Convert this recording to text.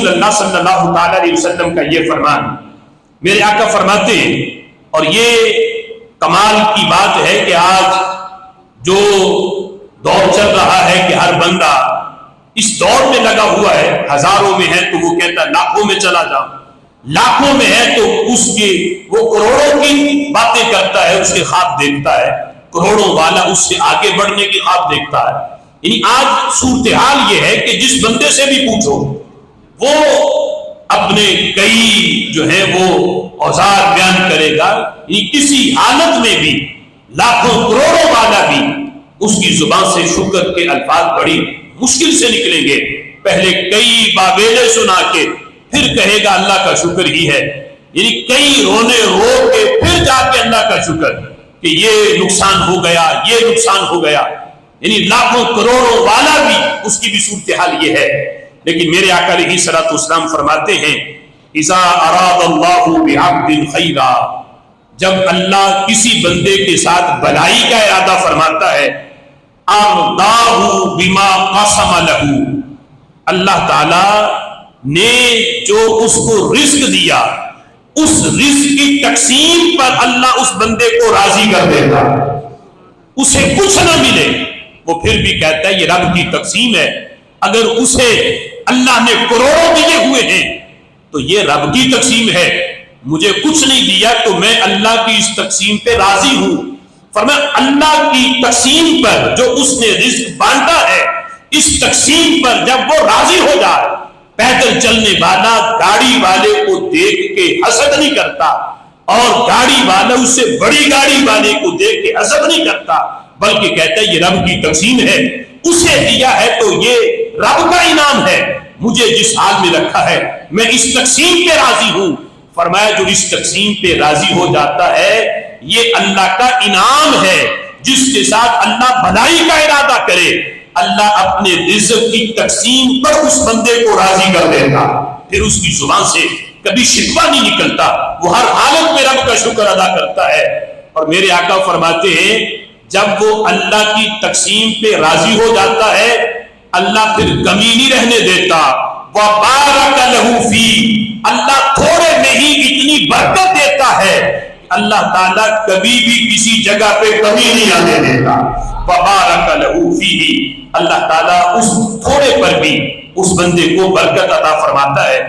رسول اللہ صلی اللہ تعالی علیہ وسلم کا یہ فرمان، میرے آقا فرماتے ہیں، اور یہ کمال کی بات ہے کہ آج جو دور چل رہا ہے کہ ہر بندہ اس دور میں لگا ہوا ہے، ہزاروں میں ہے تو وہ کہتا ہے لاکھوں میں چلا جاؤں، لاکھوں میں ہے تو اس کے وہ کروڑوں کی باتیں کرتا ہے، اس کے خواب دیکھتا ہے، کروڑوں والا اس سے آگے بڑھنے کی خواب دیکھتا ہے۔ یعنی آج صورتحال یہ ہے کہ جس بندے سے بھی پوچھو وہ اپنے کئی جو ہے وہ اوزار بیان کرے گا، یعنی کسی حالت میں بھی لاکھوں کروڑوں والا بھی اس کی زبان سے شکر کے الفاظ بڑی مشکل سے نکلیں گے۔ پہلے کئی بابیلے سنا کے پھر کہے گا اللہ کا شکر ہی ہے، یعنی کئی رونے رو کے پھر جا کے اللہ کا شکر کہ یہ نقصان ہو گیا، یہ نقصان ہو گیا، یعنی لاکھوں کروڑوں والا بھی اس کی بھی صورتحال یہ ہے۔ لیکن میرے آقا علیہ الصلوۃ والسلام فرماتے ہیں اذا اراد اللہ بعبد خیرا، جب اللہ کسی بندے کے ساتھ بھلائی کا ارادہ فرماتا ہے، ارداہ بما قسم لہ، اللہ تعالی نے جو اس کو رزق دیا اس رزق کی تقسیم پر اللہ اس بندے کو راضی کر دیتا، اسے کچھ نہ ملے وہ پھر بھی کہتا ہے یہ رب کی تقسیم ہے۔ اگر اسے اللہ نے کروڑوں دیے ہوئے ہیں تو یہ رب کی تقسیم ہے، مجھے کچھ نہیں دیا تو میں اللہ کی اس تقسیم پہ راضی ہوں۔ فرمایا اللہ کی تقسیم پر جو اس نے رزق بانٹا ہے، اس تقسیم پر جب وہ راضی ہو جائے، پیدل چلنے والا گاڑی والے کو دیکھ کے حسد نہیں کرتا، اور گاڑی والا اس سے بڑی گاڑی والے کو دیکھ کے حسد نہیں کرتا، بلکہ کہتا ہے یہ رب کی تقسیم ہے، اسے دیا ہے تو یہ رب کا انعام ہے، مجھے جس حال میں رکھا ہے میں اس تقسیم پہ راضی ہوں۔ فرمایا جو اس تقسیم پہ راضی ہو جاتا ہے یہ اللہ کا انعام ہے، جس کے ساتھ اللہ بھلائی کا ارادہ کرے اللہ اپنے رزق کی تقسیم پر اس بندے کو راضی کر دیتا، پھر اس کی زبان سے کبھی شکوہ نہیں نکلتا، وہ ہر حالت میں رب کا شکر ادا کرتا ہے۔ اور میرے آقا فرماتے ہیں جب وہ اللہ کی تقسیم پہ راضی ہو جاتا ہے اللہ پھر کمی نہیں رہنے دیتا، وَبَارَكَ لَهُ فِي، اللہ تھوڑے میں ہی اتنی برکت دیتا ہے، اللہ تعالیٰ کبھی بھی کسی جگہ پہ کمی نہیں آنے دیتا۔ وَبَارَكَ لَهُ فِيهِ، اللہ تعالیٰ اس تھوڑے پر بھی اس بندے کو برکت عطا فرماتا ہے۔